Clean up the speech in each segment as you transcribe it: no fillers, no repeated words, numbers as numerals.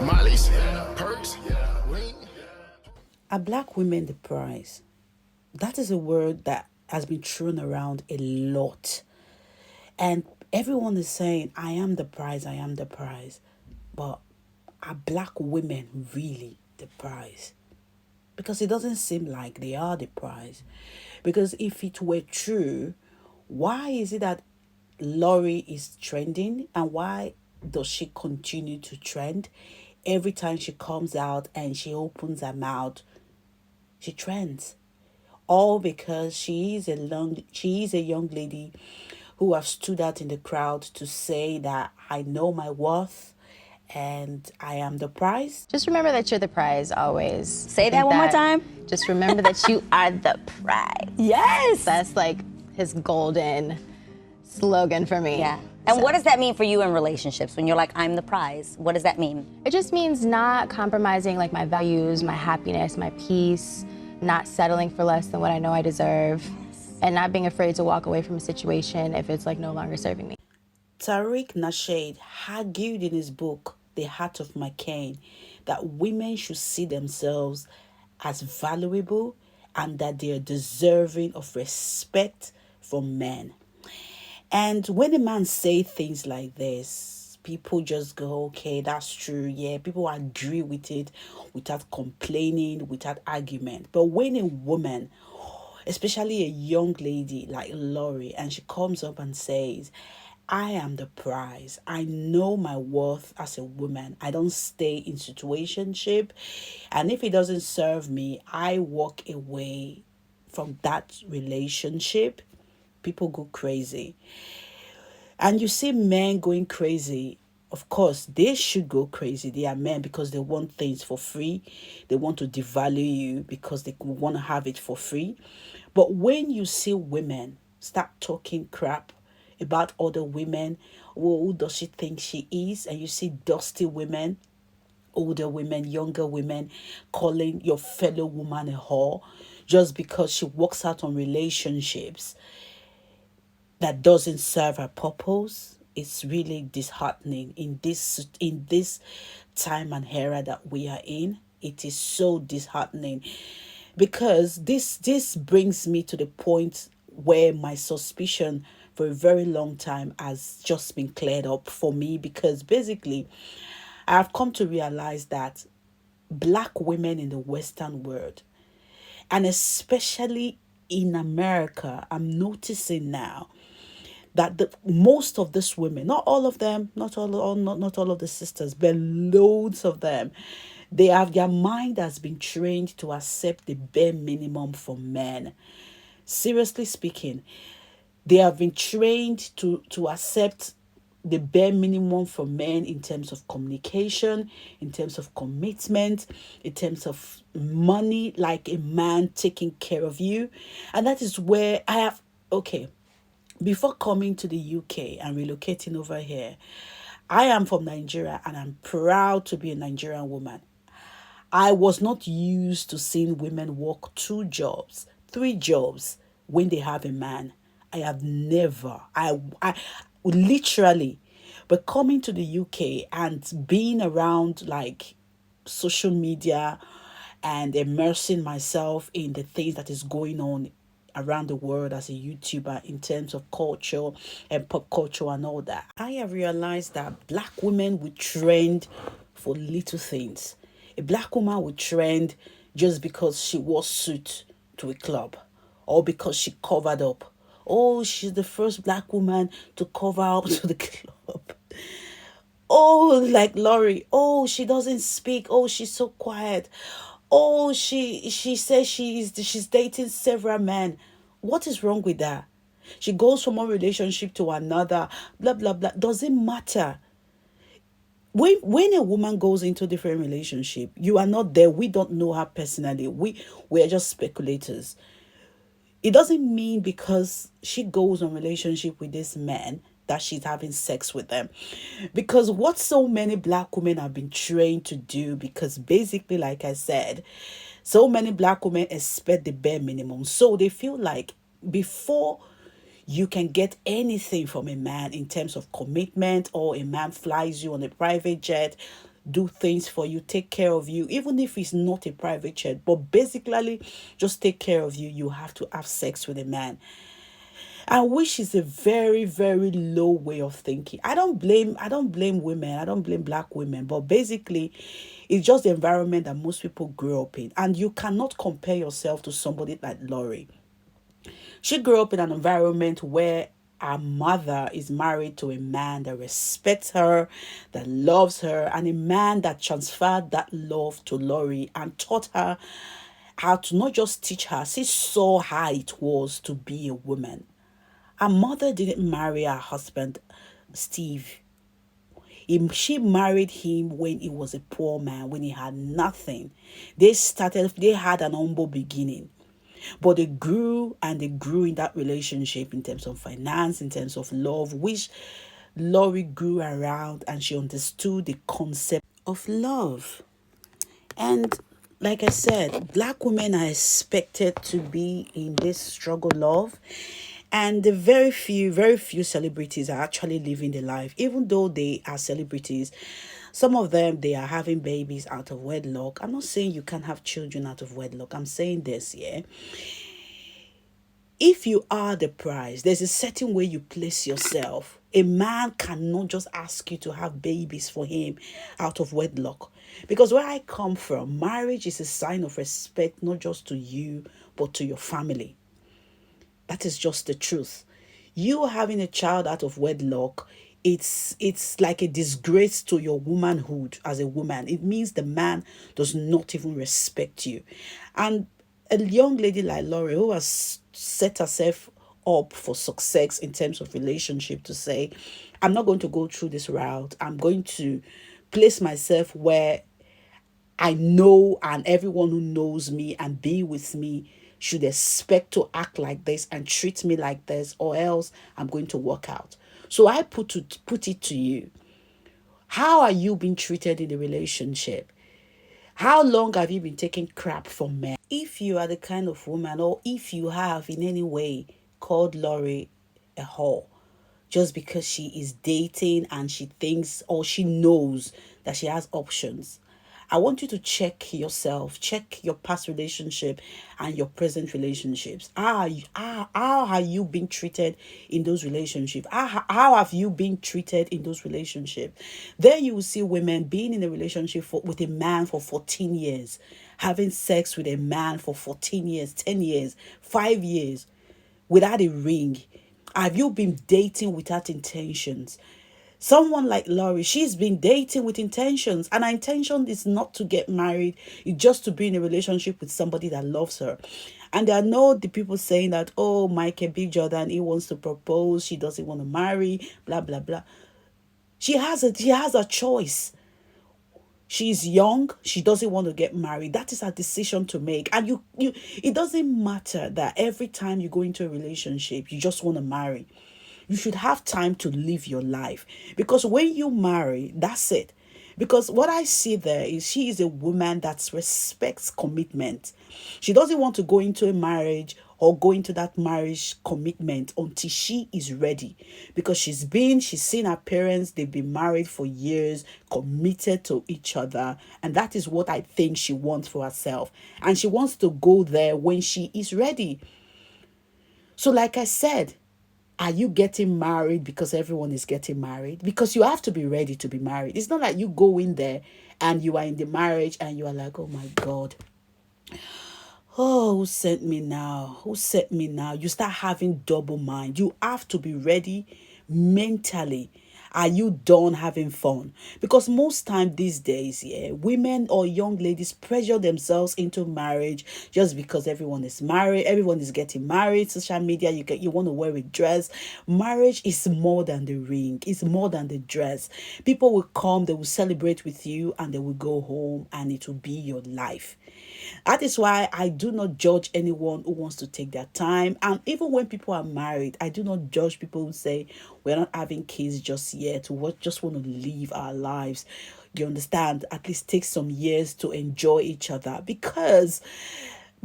Molly's, perks, Are black women the prize? That is a word that has been thrown around a lot. And everyone is saying, I am the prize, I am the prize. But are black women really the prize? Because it doesn't seem like they are the prize. Because if it were true, why is it that Lory is trending, and why does she continue to trend? Every time she comes out and she opens her mouth, she trends. All because she is a young lady who have stood out in the crowd to say that I know my worth and I am the prize. Just remember that you're the prize always. Say that one more time. Just remember that you are the prize. Yes. That's like his golden slogan for me. Yeah. And what does that mean for you in relationships when you're like, I'm the prize? What does that mean? It just means not compromising like my values, my happiness, my peace, not settling for less than what I know I deserve, and not being afraid to walk away from a situation if it's like no longer serving me. TARIQ NASHEED argued in his book, The Heart of McKinney, that women should see themselves as valuable and that they are deserving of respect from men. And when a man say things like this, people just go, okay, that's true. Yeah, people agree with it without complaining, without argument. But when a woman, especially a young lady like Lory, and she comes up and says, I am the prize. I know my worth as a woman. I don't stay in situationship. And if it doesn't serve me, I walk away from that relationship. People go crazy. And you see men going crazy. Of course, they should go crazy. They are men because they want things for free. They want to devalue you because they want to have it for free. But when you see women start talking crap about other women, who does she think she is? And you see dusty women, older women, younger women calling your fellow woman a whore just because she walks out on relationships that doesn't serve her purpose. It's really disheartening in this time and era that we are in. It is so disheartening because this brings me to the point where my suspicion for a very long time has just been cleared up for me, because basically I have come to realize that black women in the Western world, and especially in America, I'm noticing now that most of these women, not all of them, not all of the sisters, but loads of them, their mind has been trained to accept the bare minimum for men. Seriously speaking, they have been trained to accept the bare minimum for men in terms of communication, in terms of commitment, in terms of money, like a man taking care of you. And that is where before coming to the UK and relocating over here, I am from Nigeria and I'm proud to be a Nigerian woman. I was not used to seeing women work 2 jobs, 3 jobs when they have a man. I have never, I literally, but coming to the UK and being around like social media and immersing myself in the things that is going on around the world as a YouTuber in terms of culture and pop culture and all that, I have realized that black women will trend for little things. A black woman will trend just because she wore suit to a club or because she covered up. Oh, she's the first black woman to cover up to the club. Oh, like Lory. Oh, she doesn't speak. Oh, she's so quiet. Oh, she says she's dating several men. What is wrong with that? She goes from one relationship to another. Blah blah blah. Doesn't matter. When a woman goes into a different relationship, you are not there. We don't know her personally. We are just speculators. It doesn't mean because she goes on relationship with this man that she's having sex with them. Because what so many black women have been trained to do, because basically, like I said, so many black women expect the bare minimum. So they feel like before you can get anything from a man in terms of commitment, or a man flies you on a private jet, do things for you, take care of you, even if it's not a private jet, but basically just take care of you. You have to have sex with a man. And which is a very, very low way of thinking. I don't blame women, I don't blame black women, but basically it's just the environment that most people grew up in. And you cannot compare yourself to somebody like Lory. She grew up in an environment where her mother is married to a man that respects her, that loves her, and a man that transferred that love to Lory and taught her how to not just teach her, she saw how it was to be a woman. Her mother didn't marry her husband, Steve. She married him when he was a poor man, when he had nothing. They had an humble beginning. But they grew and they grew in that relationship in terms of finance, in terms of love, which Lory grew around and she understood the concept of love. And like I said, black women are expected to be in this struggle love. And the very few celebrities are actually living the life. Even though they are celebrities, some of them, they are having babies out of wedlock. I'm not saying you can't have children out of wedlock. I'm saying this, yeah. If you are the prize, there's a certain way you place yourself. A man cannot just ask you to have babies for him out of wedlock. Because where I come from, marriage is a sign of respect, not just to you, but to your family. That is just the truth. You having a child out of wedlock, it's like a disgrace to your womanhood as a woman. It means the man does not even respect you. And a young lady like Lory, who has set herself up for success in terms of relationship, to say, I'm not going to go through this route. I'm going to place myself where I know, and everyone who knows me and be with me should expect to act like this and treat me like this, or else I'm going to walk out. So I put it to you. How are you being treated in the relationship? How long have you been taking crap from men? If you are the kind of woman, or if you have in any way called Lory a whore, just because she is dating and she thinks or she knows that she has options, I want you to check yourself, check your past relationship and your present relationships. How are you being treated in those relationships? How have you been treated in those relationships? Then you will see women being in a relationship with a man for 14 years, having sex with a man for 14 years, 10 years, 5 years, without a ring. Have you been dating without intentions? Someone like Lory, she's been dating with intentions, and her intention is not to get married. It's just to be in a relationship with somebody that loves her. And I know the people saying that, oh, Michael B. Jordan, he wants to propose, she doesn't want to marry, blah, blah, blah. She has a choice. She's young, she doesn't want to get married. That is her decision to make. And you it doesn't matter that every time you go into a relationship, you just want to marry. You should have time to live your life. Because when you marry, that's it. Because what I see there is she is a woman that respects commitment. She doesn't want to go into a marriage or go into that marriage commitment until she is ready. Because she's seen her parents, they've been married for years, committed to each other. And that is what I think she wants for herself. And she wants to go there when she is ready. So like I said, are you getting married because everyone is getting married? Because you have to be ready to be married. It's not like you go in there and you are in the marriage and you are like, oh my God. Oh, who sent me now? Who sent me now? You start having double mind. You have to be ready mentally. Are you done having fun? Because most time these days, yeah, women or young ladies pressure themselves into marriage just because everyone is married, everyone is getting married. Social media, you want to wear a dress. Marriage is more than the ring. It's more than the dress. People will come, they will celebrate with you, and they will go home, and it will be your life. That is why I do not judge anyone who wants to take their time. And even when people are married, I do not judge people who say, we're not having kids just yet. We just want to live our lives. You understand? At least take some years to enjoy each other. Because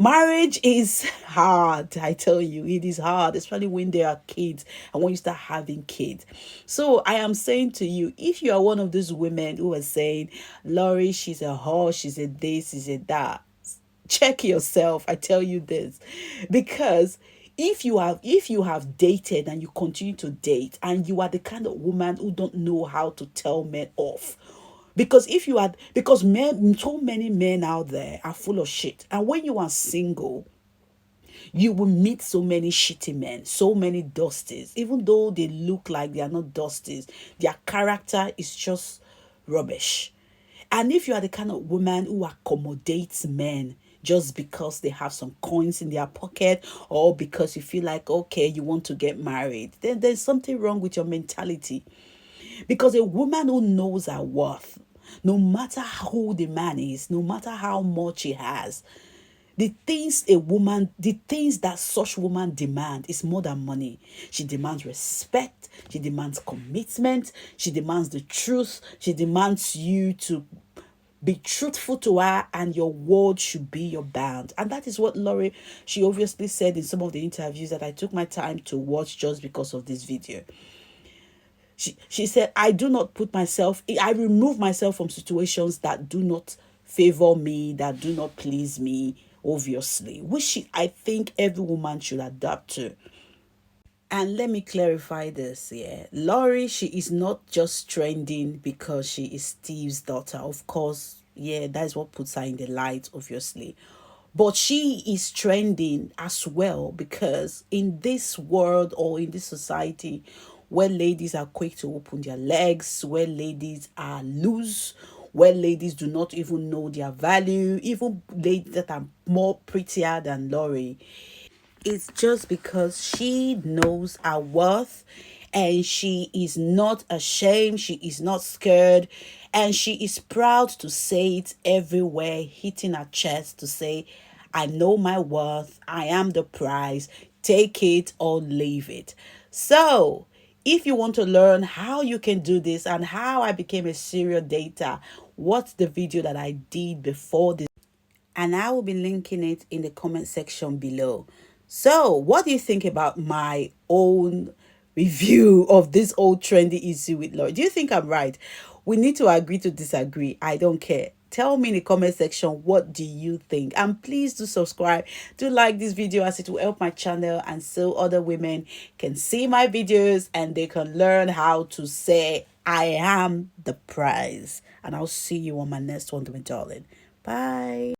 Marriage is hard, I tell you. It is hard, especially when there are kids and when you start having kids. So I am saying to you, if you are one of those women who are saying, Lory, she's a whore, she's a this, she's a that, check yourself. I tell you this, because if you have dated and you continue to date and you are the kind of woman who don't know how to tell men off, because men, so many men out there are full of shit, and when you are single, you will meet so many shitty men, so many dusties. Even though they look like they are not dusties, their character is just rubbish. And if you are the kind of woman who accommodates men just because they have some coins in their pocket, or because you feel like, okay, you want to get married, then there's something wrong with your mentality. Because a woman who knows her worth, no matter who the man is, no matter how much he has, the things that such woman demand is more than money. She demands respect, she demands commitment, she demands the truth, she demands you to be truthful to her, and your word should be your bond. And that is what Lory, she obviously said in some of the interviews that I took my time to watch just because of this video. She said, I remove myself from situations that do not favor me, that do not please me, obviously, which I think every woman should adapt to. And let me clarify this, yeah. Lory, she is not just trending because she is Steve's daughter. Of course, yeah, that is what puts her in the light, obviously. But she is trending as well because in this world, or in this society where ladies are quick to open their legs, where ladies are loose, where ladies do not even know their value, even ladies that are more prettier than Lory, it's just because she knows her worth, and she is not ashamed, she is not scared, and she is proud to say it everywhere, hitting her chest to say, I know my worth, I am the prize, take it or leave it. So if you want to learn how you can do this and how I became a serial dater, watch the video that I did before this, and I will be linking it in the comment section below. So, what do you think about my own review of this old trendy issue with Lory? Do you think I'm right? We need to agree to disagree. I don't care. Tell me in the comment section, what do you think? And please do subscribe, do like this video, as it will help my channel, and so other women can see my videos and they can learn how to say, I am the prize. And I'll see you on my next one, my darling. Bye.